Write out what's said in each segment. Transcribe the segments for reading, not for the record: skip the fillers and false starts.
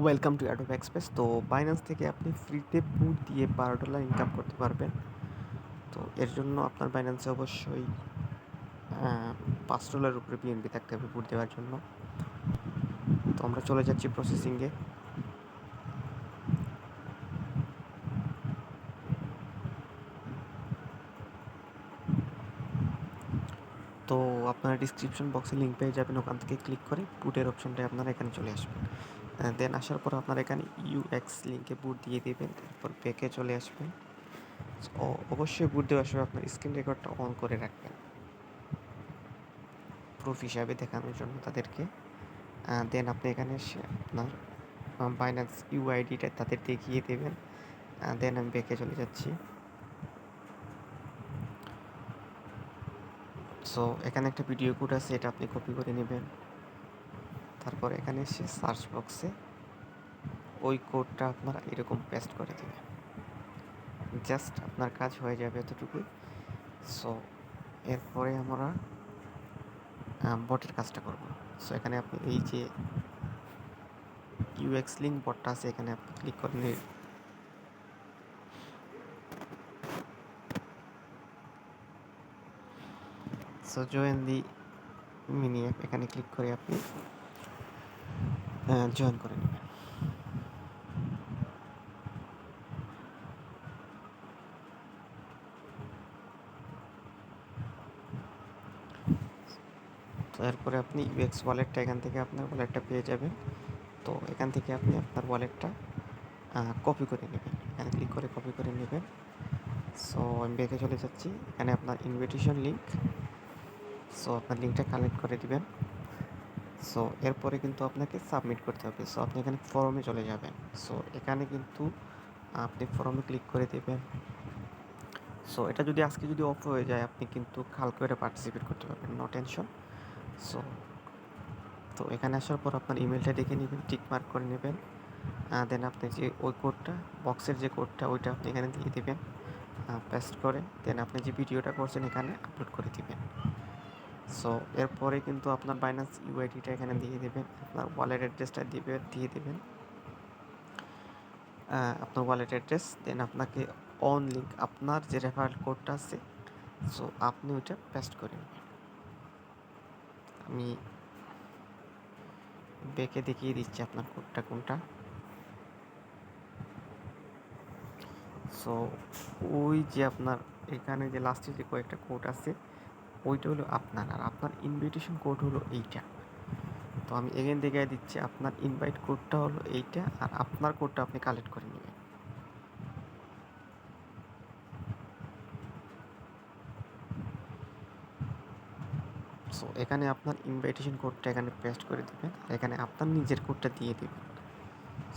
Welcome to Adobe express. তো Binance থেকে আপনি ফ্রিতে পুট দিয়ে $12 ইনকাম করতে পারবেন। তো এর জন্য আপনার বাইন্যান্সে অবশ্যই $5 উপরে বিএনপি থাকতে হবে পুট দেওয়ার জন্য। তো আমরা চলে যাচ্ছি প্রসেসিংয়ে। তো আপনারা ডিসক্রিপশন বক্সে লিঙ্ক পেয়ে যাবেন, ওখান থেকে ক্লিক করে পুটের অপশনটায় আপনারা এখানে চলে আসবেন। দেন আসার পর আপনারা এখানে ইউএক্স লিঙ্কে বুট দিয়ে দেবেন, তারপর ব্যাকে চলে আসবেন। ও অবশ্যই বুট দেওয়ার সময় আপনার স্ক্রিন রেকর্ডটা অন করে রাখবেন, প্রুফ হিসাবে দেখানোর জন্য তাদেরকে। দেন আপনি এখানে এসে আপনার বাইন্যান্স ইউআইডিটা তাদের দেখিয়ে দেবেন। দেন আমি ব্যাকে চলে যাচ্ছি। সো এখানে একটা ভিডিও কোড আছে, এটা আপনি কপি করে নেবেন। তারপর এখানে এসে সার্চ বক্সে ওই কোডটা আপনারা এরকম পেস্ট করে দেবেন। জাস্ট আপনার কাজ হয়ে যাবে এতটুকুই। সো এরপরে আমরা বটের কাজটা করব। সো এখানে আপনি এই যে ইউএক্স লিঙ্ক বটটা আছে, এখানে আপনি ক্লিক করে নিন। সো জয়েন দি মিনি অ্যাপ, এখানে ক্লিক করে আপনি জয়েন করে নেবেন। তো এরপরে আপনি ইউএক্স ওয়ালেটটা, এখান থেকে আপনার ওয়ালেটটা পেয়ে যাবেন। তো এখান থেকে আপনি আপনার ওয়ালেটটা কপি করে নেবেন, এখানে ক্লিক করে কপি করে নেবেন। সো আমি ব্যাকে চলে যাচ্ছি, এখানে আপনার ইনভিটেশন লিঙ্ক। সো আপনার লিঙ্কটা কালেক্ট করে দিবেন। সো এরপরে কিন্তু আপনাকে সাবমিট করতে হবে। সো আপনি এখানে ফর্মে চলে যাবেন। সো এখানে কিন্তু আপনি ফর্মে ক্লিক করে দেবেন। সো এটা যদি আজকে যদি অফ হয়ে যায়, আপনি কিন্তু কালকে এটা পার্টিসিপেট করতে পারবেন, নো টেনশন। সো তো এখানে আসার পর আপনার ইমেলটা দেখে নেবেন, টিক মার্ক করে নেবেন। দেন আপনি যে ওই কোডটা, বক্সের যে কোডটা, ওইটা আপনি এখানে দিয়ে দেবেন পেস্ট করে। দেন আপনি যে ভিডিওটা করছেন এখানে আপলোড করে দিবেন। সো এরপরে কিন্তু আপনার বাইন্যান্স ইউআইডিটা এখানে দিয়ে দেবেন, আপনার ওয়ালেট অ্যাড্রেসটা দিয়ে দেবেন, আপনার ওয়ালেট অ্যাড্রেস। দেন আপনাকে অন লিঙ্ক, আপনার যে রেফারেল কোডটা আছে, সো আপনি ওইটা পেস্ট করে নেবেন। আমি ব্যাকে দেখিয়ে দিচ্ছি আপনার কোডটা কোনটা। সো ওই যে আপনার এখানে যে লাস্টে যে কয়েকটা কোড আছে, ওইটা হলো আপনার, আর আপনার ইনভিটেশন কোড হলো এইটা। তো আমি এগেন দেখিয়ে দিচ্ছি, আপনার ইনভাইট কোডটা হলো এইটা, আর আপনার কোডটা আপনি কালেক্ট করে নেবেন। সো এখানে আপনার ইনভাইটেশন কোডটা এখানে পেস্ট করে দিবেন, আর এখানে আপনার নিজের কোডটা দিয়ে দিবেন।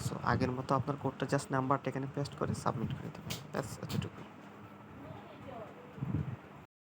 সো আগের মতো আপনার কোডটা জাস্ট নাম্বারটা এখানে পেস্ট করে সাবমিট করে দেবেন, ব্যাস এতটুকু।